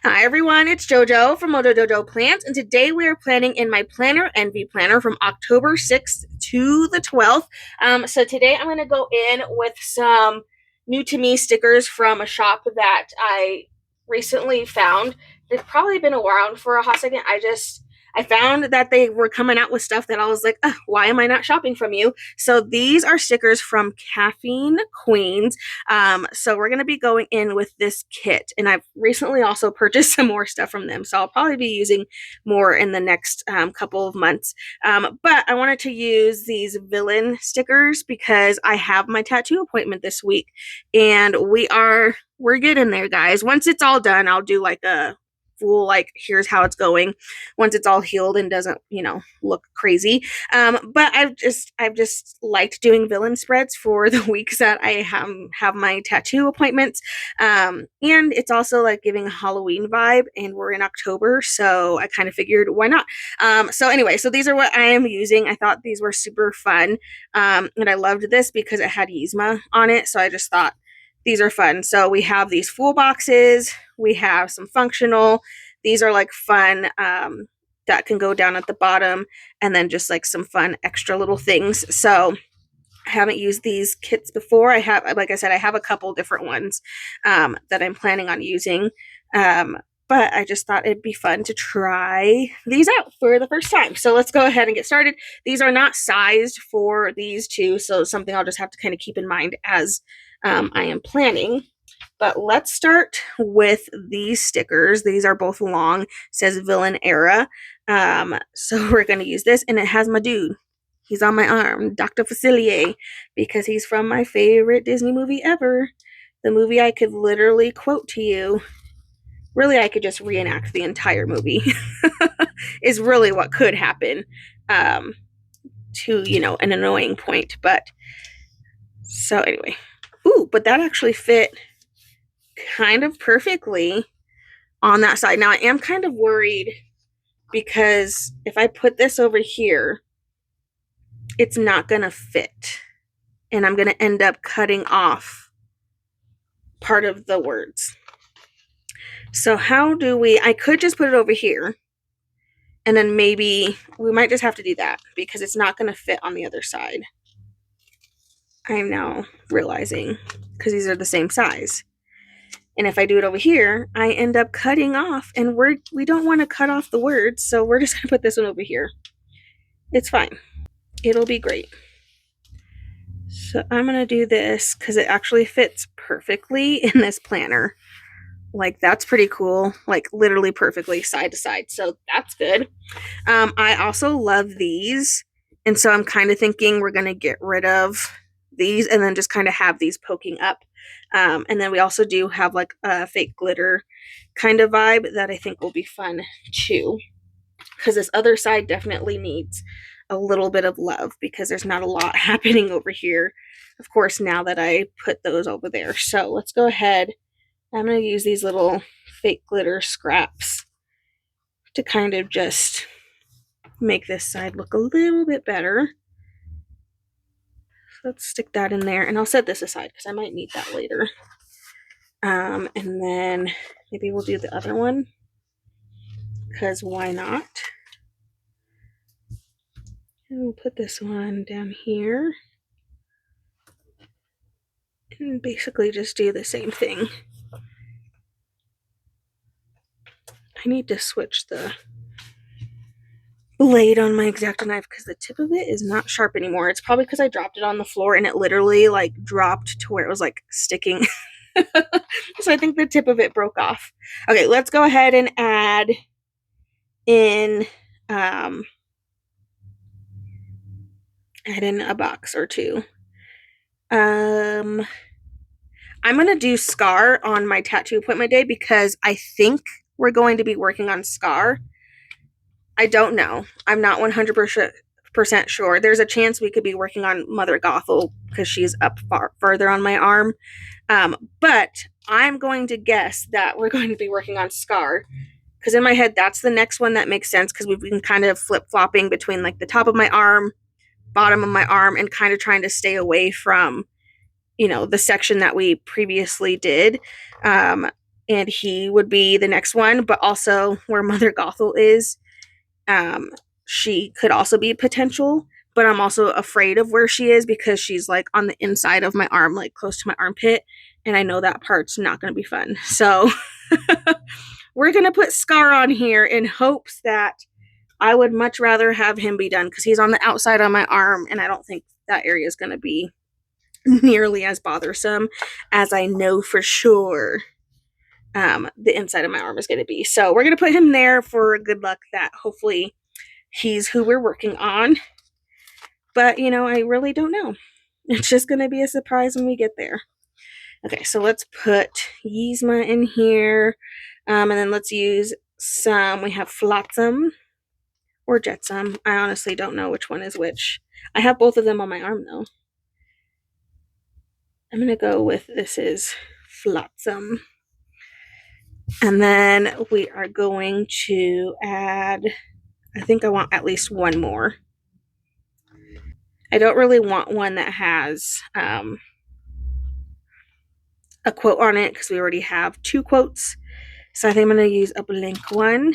Hi everyone, it's JoJo from Mojo Dojo Plants, and today we are planning in my Planner Envy Planner from October 6th to the 12th. So today I'm going to go in with some new to me stickers from a shop that I recently found. They've probably been around for a hot second. I found that they were coming out with stuff that I was like, why am I not shopping from you? So these are stickers from Caffeine Queens. So we're going to be going in with this kit, and I've recently also purchased some more stuff from them, so I'll probably be using more in the next couple of months. But I wanted to use these villain stickers because I have my tattoo appointment this week, and we're getting there, guys. Once it's all done, I'll do like a full, like, here's how it's going once it's all healed and doesn't look crazy. But I've just liked doing villain spreads for the weeks that I have my tattoo appointments. And it's also like giving a Halloween vibe, and we're in October, so I kind of figured why not. So anyway, so these are what I am using. I thought these were super fun. And I loved this because it had Yzma on it, so I just thought these are fun. So we have these full boxes, we have some functional. These are like fun, that can go down at the bottom, and then just like some fun extra little things. So I haven't used these kits before. Like I said, I have a couple different ones that I'm planning on using. But I just thought it'd be fun to try these out for the first time. So let's go ahead and get started. These are not sized for these two, so something I'll just have to kind of keep in mind as I am planning. But let's start with these stickers. These are both long. It says Villain Era. So we're going to use this, and it has my dude. He's on my arm, Dr. Facilier, because he's from my favorite Disney movie ever. The movie I could literally quote to you. Really, I could just reenact the entire movie. Is really what could happen, to, an annoying point. But, so anyway. Ooh, but that actually fit kind of perfectly on that side. Now, I am kind of worried because if I put this over here, it's not going to fit. And I'm going to end up cutting off part of the words. So how do I could just put it over here, and then maybe we might just have to do that because it's not going to fit on the other side. I'm now realizing, because these are the same size. And if I do it over here, I end up cutting off, and we don't want to cut off the words, so we're just going to put this one over here. It's fine. It'll be great. So I'm going to do this because it actually fits perfectly in this planner. Like, that's pretty cool. Like, literally perfectly side to side. So that's good. I also love these. And so I'm kind of thinking we're going to get rid of these and then just kind of have these poking up. And then we also do have like a fake glitter kind of vibe that I think will be fun too. Because this other side definitely needs a little bit of love because there's not a lot happening over here. Of course, now that I put those over there. So let's go ahead. I'm going to use these little fake glitter scraps to kind of just make this side look a little bit better. So let's stick that in there, and I'll set this aside because I might need that later. And then maybe we'll do the other one because why not? And we'll put this one down here and basically just do the same thing. I need to switch the blade on my X-Acto knife because the tip of it is not sharp anymore. It's probably because I dropped it on the floor and it literally like dropped to where it was like sticking. So I think the tip of it broke off. Okay, let's go ahead and add in a box or two. I'm gonna do Scar on my tattoo appointment day because I think we're going to be working on Scar. I don't know. I'm not 100% sure. There's a chance we could be working on Mother Gothel because she's up further on my arm. But I'm going to guess that we're going to be working on Scar because in my head, that's the next one that makes sense because we've been kind of flip-flopping between like the top of my arm, bottom of my arm, and kind of trying to stay away from, the section that we previously did. and he would be the next one, but also where Mother Gothel is, um, she could also be potential, but I'm also afraid of where she is because she's like on the inside of my arm, like close to my armpit, and I know that part's not going to be fun. So we're going to put Scar on here in hopes that I would much rather have him be done because he's on the outside of my arm, and I don't think that area is going to be nearly as bothersome as I know for sure the inside of my arm is going to be. So we're going to put him there for good luck that hopefully he's who we're working on. But, you know, I really don't know. It's just going to be a surprise when we get there. Okay, so let's put Yzma in here. And then let's use some, we have Flotsam or Jetsam. I honestly don't know which one is which. I have both of them on my arm though. I'm going to go with this is Flotsam. And then we are going to add, I think I want at least one more. I don't really want one that has a quote on it because we already have 2 quotes. So I think I'm going to use a blank one.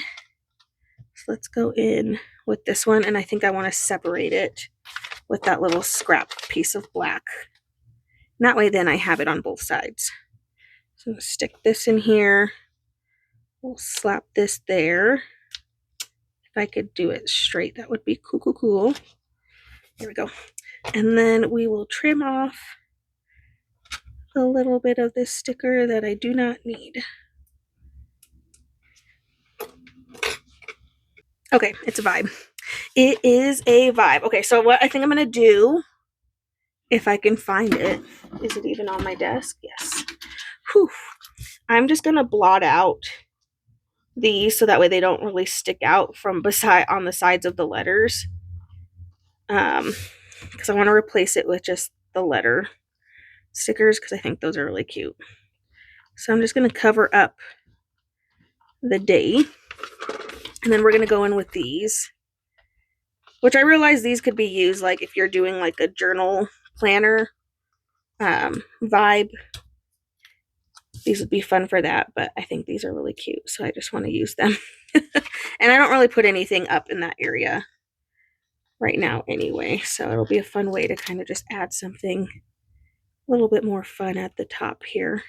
So let's go in with this one, and I think I want to separate it with that little scrap piece of black. And that way then I have it on both sides. So I'm going to stick this in here. We'll slap this there. If I could do it straight, that would be cool. There we go. And then we will trim off a little bit of this sticker that I do not need. Okay, it's a vibe. It is a vibe. Okay, so what I think I'm going to do, if I can find it, is it even on my desk? Yes. Whew. I'm just going to blot out these so that way they don't really stick out from beside on the sides of the letters. Because I want to replace it with just the letter stickers because I think those are really cute. So I'm just going to cover up the day. And then we're going to go in with these, which I realize these could be used like if you're doing like a journal planner vibe. These would be fun for that, but I think these are really cute, so I just want to use them. And I don't really put anything up in that area right now anyway, so it'll be a fun way to kind of just add something a little bit more fun at the top here.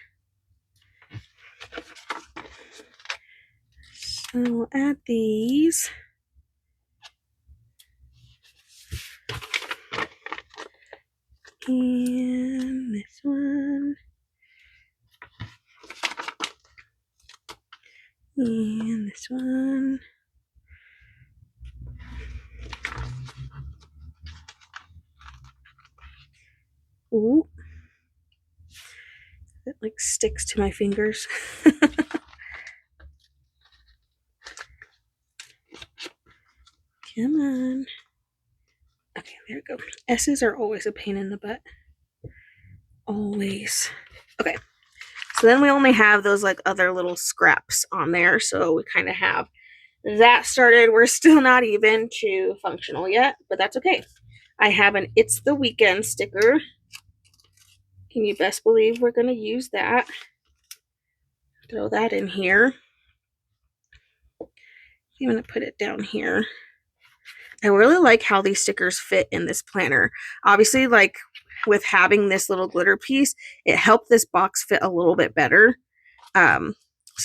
So we'll add these. And this one. And this one. Ooh. It like sticks to my fingers. Come on. Okay, there we go. S's are always a pain in the butt. Always. Okay. So then we only have those like other little scraps on there. So we kind of have that started. We're still not even to functional yet, but that's okay. I have an It's the Weekend sticker. Can you best believe we're going to use that? Throw that in here. I'm going to put it down here. I really like how these stickers fit in this planner. Obviously, like with having this little glitter piece, it helped this box fit a little bit better. So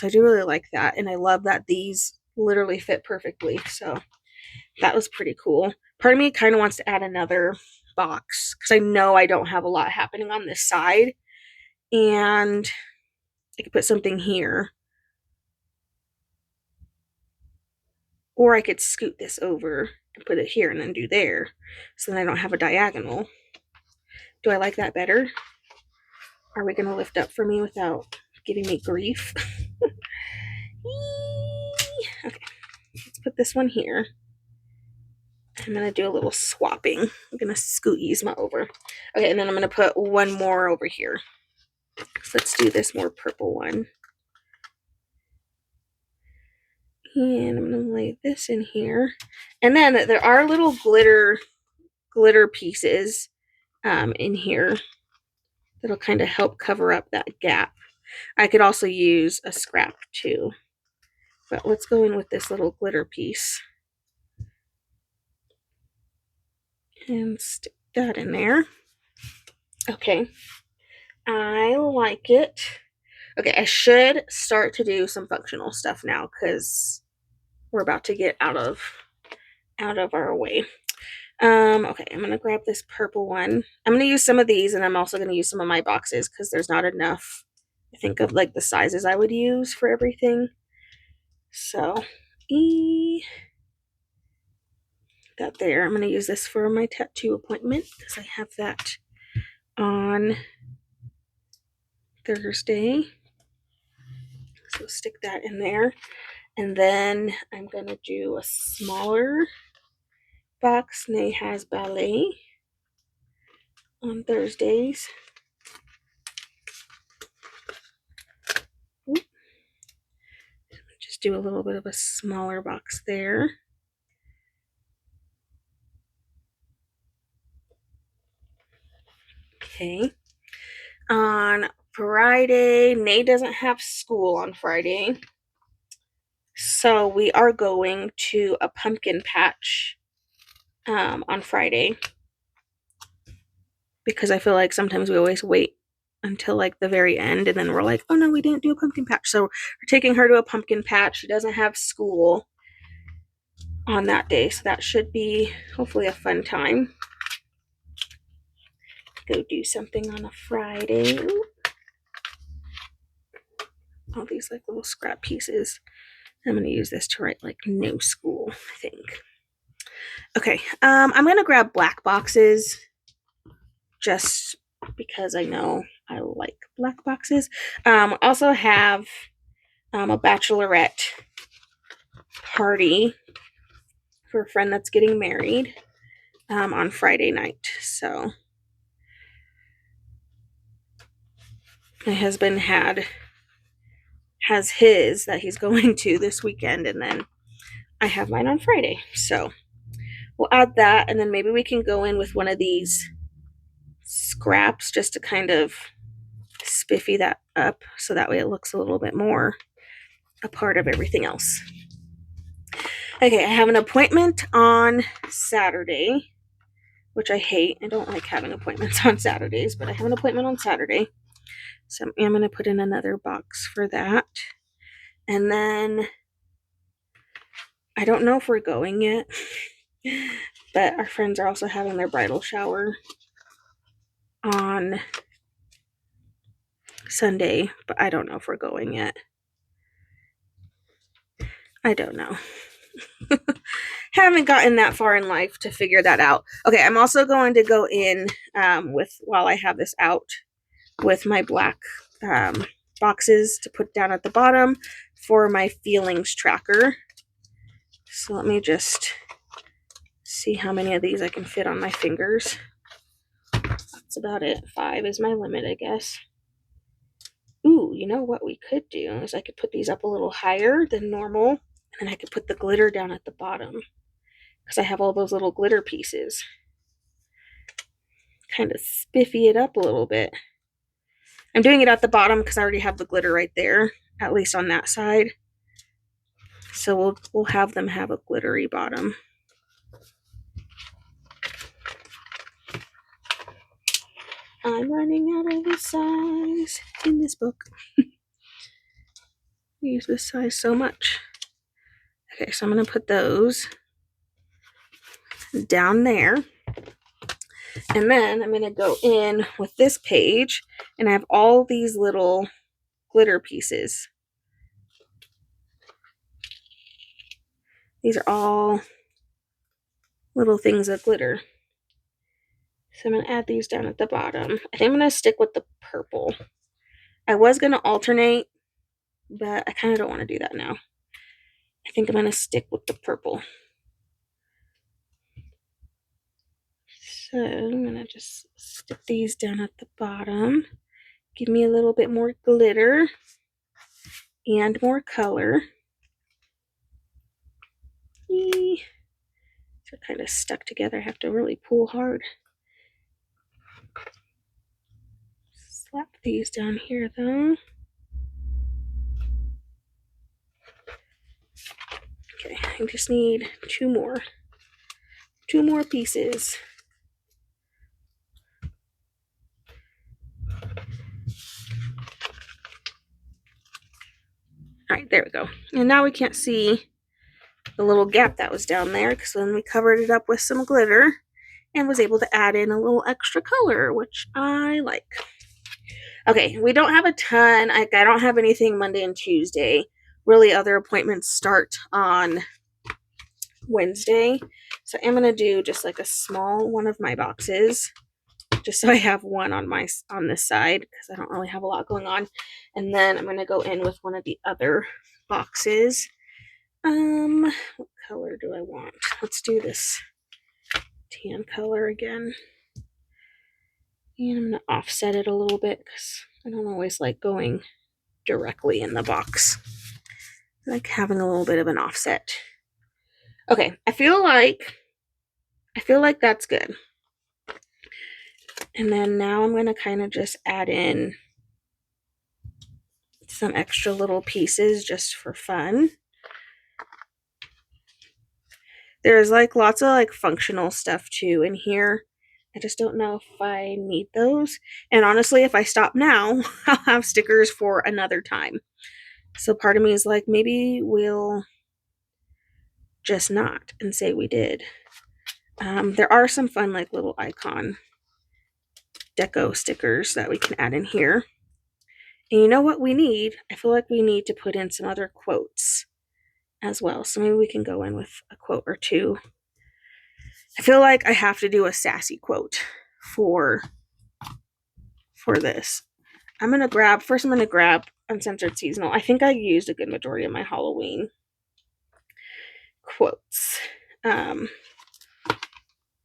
I do really like that. And I love that these literally fit perfectly. So that was pretty cool. Part of me kind of wants to add another box because I know I don't have a lot happening on this side. And I could put something here. Or I could scoot this over and put it here and then do there. So then I don't have a diagonal. Do I like that better? Are we going to lift up for me without giving me grief? Okay, let's put this one here. I'm going to do a little swapping. I'm going to scoot Yzma over. Okay, and then I'm going to put one more over here. So let's do this more purple one. And I'm going to lay this in here. And then there are little glitter pieces in here that'll kind of help cover up that gap. I could also use a scrap too. But let's go in with this little glitter piece. And stick that in there. Okay. I like it. Okay, I should start to do some functional stuff now because we're about to get out of our way. Okay, I'm gonna grab this purple one. I'm gonna use some of these, and I'm also gonna use some of my boxes because there's not enough, I think, of like the sizes I would use for everything. So, that there. I'm gonna use this for my tattoo appointment because I have that on Thursday. So stick that in there. And then I'm gonna do a smaller box. Nay has ballet on Thursdays. Oop. Just do a little bit of a smaller box there. Okay. On Friday, Nay doesn't have school on Friday. So we are going to a pumpkin patch on Friday. Because I feel like sometimes we always wait until like the very end and then we're like, oh no, we didn't do a pumpkin patch. So we're taking her to a pumpkin patch. She doesn't have school on that day, so that should be hopefully a fun time. Go do something on a Friday. All these like little scrap pieces. I'm gonna use this to write like no school, I think. Okay, I'm gonna grab black boxes just because I know I like black boxes. Also have a bachelorette party for a friend that's getting married on Friday night. So my husband has his that he's going to this weekend, and then I have mine on Friday. So we'll add that, and then maybe we can go in with one of these scraps just to kind of spiffy that up so that way it looks a little bit more a part of everything else. Okay, I have an appointment on Saturday, which I hate. I don't like having appointments on Saturdays, but I have an appointment on Saturday. So I'm going to put in another box for that. And then I don't know if we're going yet, but our friends are also having their bridal shower on Sunday, but I don't know if we're going yet. I don't know. Haven't gotten that far in life to figure that out. Okay, I'm also going to go in while I have this out with my black boxes to put down at the bottom for my feelings tracker. So let me just see how many of these I can fit on my fingers. That's about it. 5 is my limit, I guess. Ooh, you know what we could do is I could put these up a little higher than normal, and then I could put the glitter down at the bottom because I have all those little glitter pieces. Kind of spiffy it up a little bit. I'm doing it at the bottom because I already have the glitter right there, at least on that side. So we'll have them have a glittery bottom. I'm running out of the size in this book. I use this size so much. Okay, so I'm going to put those down there. And then I'm going to go in with this page, and I have all these little glitter pieces. These are all little things of glitter. So I'm going to add these down at the bottom. I think I'm going to stick with the purple. I was going to alternate, but I kind of don't want to do that now. I think I'm going to stick with the purple. So I'm going to just stick these down at the bottom. Give me a little bit more glitter and more color. They're kind of stuck together. I have to really pull hard. Slap these down here though. I just need two more pieces. All right, there we go. And now we can't see the little gap that was down there because then we covered it up with some glitter and was able to add in a little extra color, which I like. Okay, we don't have a ton. I don't have anything Monday and Tuesday. Really, other appointments start on Wednesday. So I'm going to do just like a small one of my boxes, just so I have one on this side because I don't really have a lot going on. And then I'm going to go in with one of the other boxes. What color do I want? Let's do this tan color again. And I'm going to offset it a little bit because I don't always like going directly in the box. I like having a little bit of an offset. Okay, I feel like that's good. And then now I'm going to kind of just add in some extra little pieces just for fun. There's like lots of like functional stuff too in here. I just don't know if I need those. And honestly, if I stop now, I'll have stickers for another time. So part of me is like, maybe we'll just not and say we did. There are some fun like little icon deco stickers that we can add in here. And you know what we need? I feel like we need to put in some other quotes as well. So maybe we can go in with a quote or two. I feel like I have to do a sassy quote for this. I'm going to grab Uncensored Seasonal. I think I used a good majority of my Halloween quotes.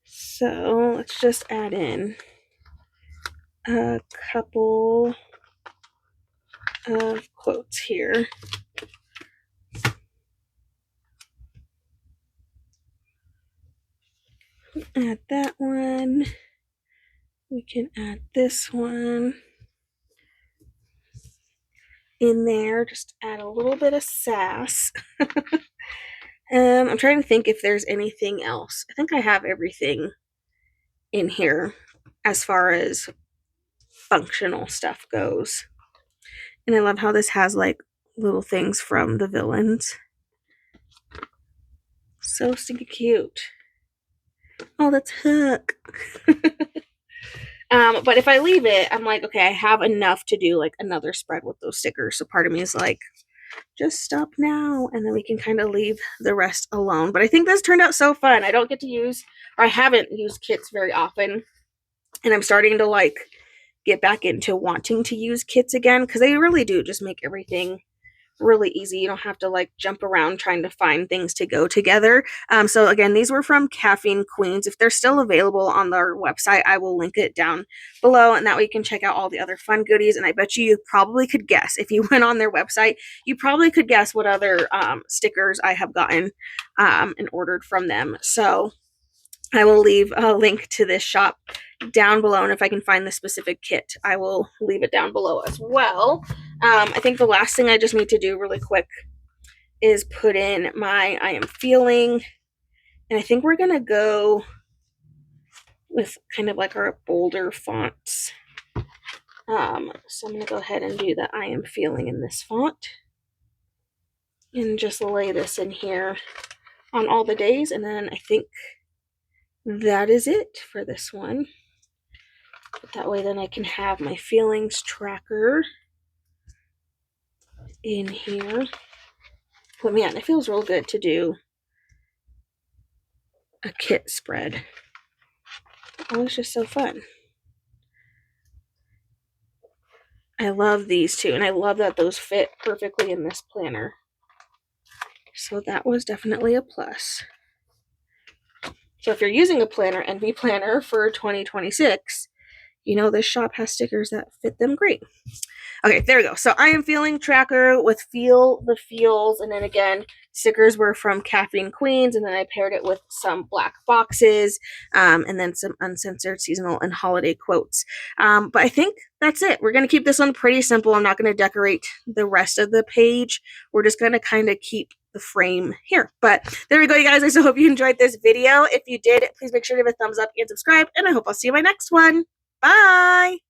So let's just add in a couple of quotes here. Add that one. We can add this one in there. Just add a little bit of sass. I'm trying to think if there's anything else. I think I have everything in here as far as functional stuff goes. And I love how this has like little things from the villains. So stinky cute. Oh, that's Hook. But if I leave it, I'm like, okay, I have enough to do like another spread with those stickers. So part of me is like, just stop now, and then we can kind of leave the rest alone. But I think this turned out so fun. I don't get to use, or I haven't used kits very often, and I'm starting to like get back into wanting to use kits again because they really do just make everything really easy. You don't have to like jump around trying to find things to go together. So again, these were from Caffeine Queens. If they're still available on their website, I will link it down below, and that way you can check out all the other fun goodies. And I bet you probably could guess, if you went on their website, you probably could guess what other stickers I have gotten and ordered from them. So I will leave a link to this shop down below, and if I can find the specific kit, I will leave it down below as well. I think the last thing I just need to do really quick is put in my I Am Feeling, and I think we're going to go with kind of like our bolder fonts. So I'm going to go ahead and do the I Am Feeling in this font and just lay this in here on all the days, and then I think that is it for this one. But that way then I can have my feelings tracker in here. But man, it feels real good to do a kit spread. Oh, it's just so fun. I love these too, and I love that those fit perfectly in this planner. So that was definitely a plus. So if you're using a planner, NV Planner for 2026, you know this shop has stickers that fit them great. Okay, there we go. So I Am Feeling tracker with Feel the Feels, and then again, stickers were from Caffeine Queens, and then I paired it with some black boxes, and then some uncensored seasonal and holiday quotes. But I think that's it. We're going to keep this one pretty simple. I'm not going to decorate the rest of the page. We're just going to kind of keep the frame here. But there we go, you guys. I so hope you enjoyed this video. If you did, please make sure to give a thumbs up and subscribe, and I hope I'll see you in my next one. Bye!